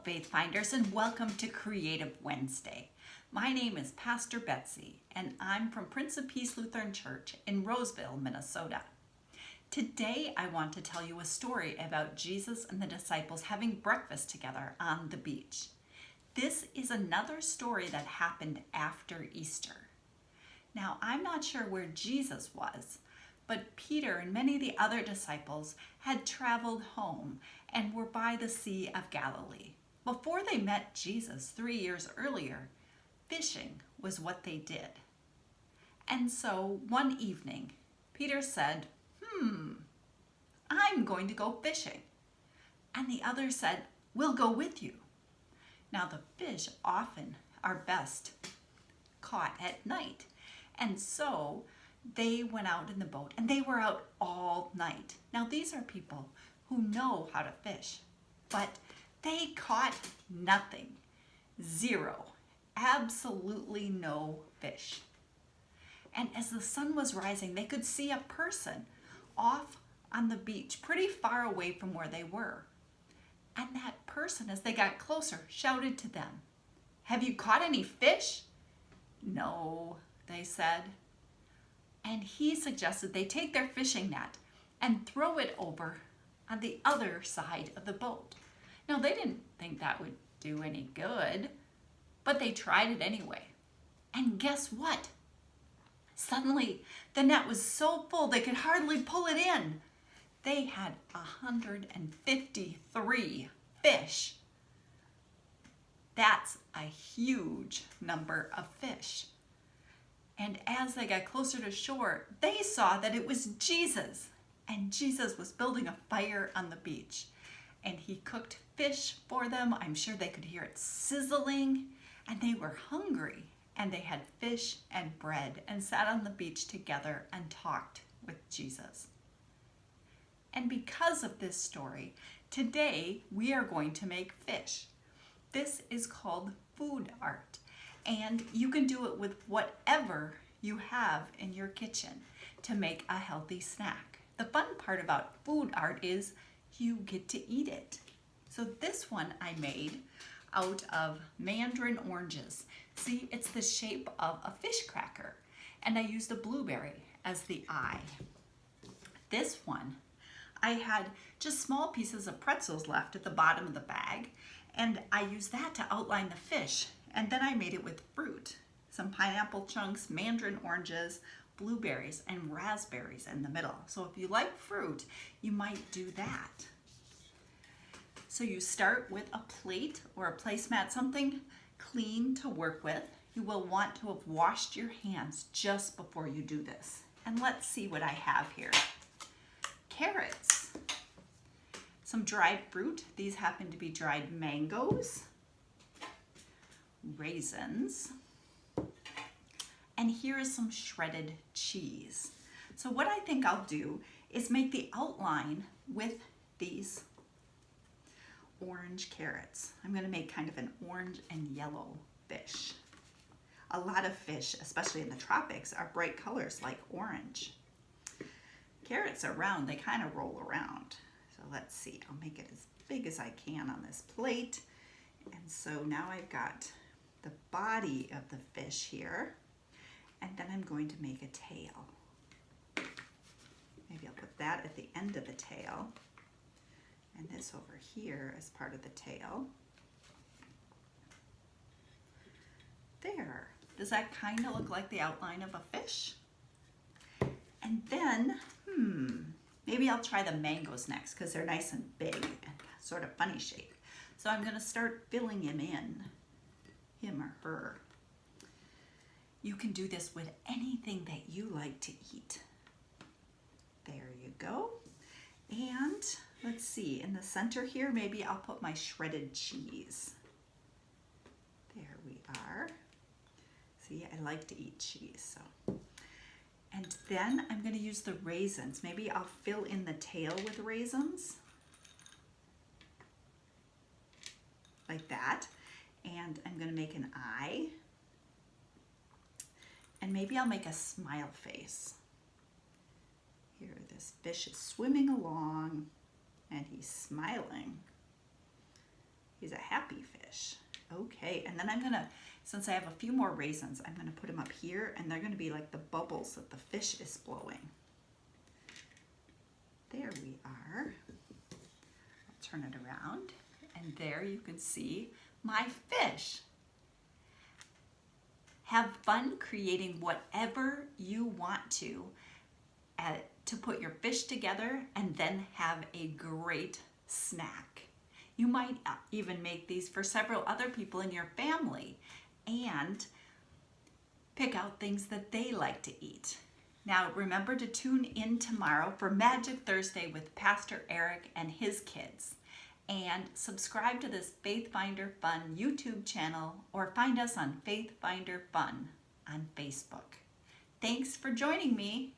Faith Finders, and welcome to Creative Wednesday. My name is Pastor Betsy, and I'm from Prince of Peace Lutheran Church in Roseville, Minnesota. Today, I want to tell you a story about Jesus and the disciples having breakfast together on the beach. This is another story that happened after Easter. Now, I'm not sure where Jesus was, but Peter and many of the other disciples had traveled home and were by the Sea of Galilee. Before they met Jesus 3 years earlier, fishing was what they did. And so one evening, Peter said, I'm going to go fishing. And the others said, we'll go with you. Now the fish often are best caught at night. And so they went out in the boat and they were out all night. Now these are people who know how to fish, but they caught nothing. Zero. Absolutely no fish. And as the sun was rising, they could see a person off on the beach, pretty far away from where they were. And that person, as they got closer, shouted to them, "Have you caught any fish?" "No," they said. And he suggested they take their fishing net and throw it over on the other side of the boat. Now, they didn't think that would do any good, but they tried it anyway. And guess what? Suddenly, the net was so full they could hardly pull it in. They had 153 fish. That's a huge number of fish. And as they got closer to shore, they saw that it was Jesus. And Jesus was building a fire on the beach. And he cooked fish for them. I'm sure they could hear it sizzling. And they were hungry. And they had fish and bread and sat on the beach together and talked with Jesus. And because of this story, today we are going to make fish. This is called food art. And you can do it with whatever you have in your kitchen to make a healthy snack. The fun part about food art is you get to eat it. So this one I made out of mandarin oranges. See, it's the shape of a fish cracker. And I used a blueberry as the eye. This one, I had just small pieces of pretzels left at the bottom of the bag. And I used that to outline the fish. And then I made it with fruit, some pineapple chunks, mandarin oranges, blueberries, and raspberries in the middle. So if you like fruit, you might do that. So you start with a plate or a placemat, something clean to work with. You will want to have washed your hands just before you do this. And let's see what I have here. Carrots, some dried fruit. These happen to be dried mangoes, raisins, and here is some shredded cheese. So what I think I'll do is make the outline with these orange carrots. I'm going to make kind of an orange and yellow fish. A lot of fish, especially in the tropics, are bright colors like orange. Carrots are round, they kind of roll around. So let's see, I'll make it as big as I can on this plate. And so now I've got the body of the fish here, and then I'm going to make a tail. Maybe I'll put that at the end of the tail, and this over here as part of the tail. There. Does that kind of look like the outline of a fish? And then, maybe I'll try the mangoes next because they're nice and big and sort of funny shape. So I'm going to start filling him in. Him or her. You can do this with anything that you like to eat. There you go. And let's see, in the center here, maybe I'll put my shredded cheese. There we are. See, I like to eat cheese. So. And then I'm going to use the raisins. Maybe I'll fill in the tail with raisins. Like that. And I'm going to make an eye. And maybe I'll make a smile face. Here, this fish is swimming along and he's smiling. He's a happy fish. Okay, and then I'm gonna, since I have a few more raisins, I'm gonna put them up here, and they're gonna be like the bubbles that the fish is blowing. There we are. I'll turn it around, and there you can see my fish. Have fun creating whatever you want to put your fish together and then have a great snack. You might even make these for several other people in your family and pick out things that they like to eat. Now remember to tune in tomorrow for Magic Thursday with Pastor Eric and his kids. And subscribe to this Faith Finder Fun YouTube channel or find us on Faith Finder Fun on Facebook. Thanks for joining me.